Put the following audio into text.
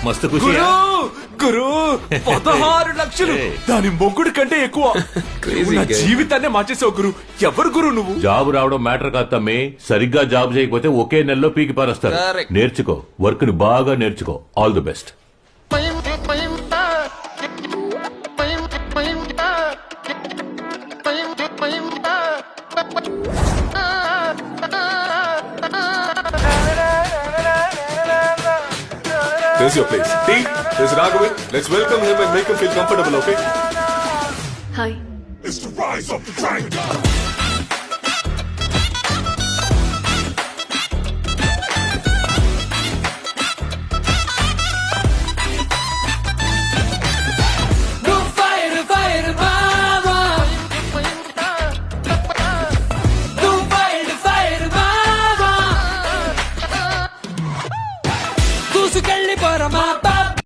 మస్తు ఖుషి గురు గురు 16 లక్షలు దాని మొగ్గుడు కంటే ఎక్కువ. నా జీవితాన్ని మార్చేసావు గురు. ఎవరు గురు నువ్వు? జాబ్ రావడం మ్యాటర్ కాదు తమ్మి, సరిగ్గా జాబ్ చేయకపోతే ఒకే నెలలో పీకి పారేస్తారు. Correct. నేర్చుకో, వర్క్ ని బాగా నేర్చుకో. All the best. There's your place. T, there's Raghavan. Let's welcome him and make him feel comfortable, okay? Hi. It's the rise of the dragon. దూసుకెళ్ళి పరమా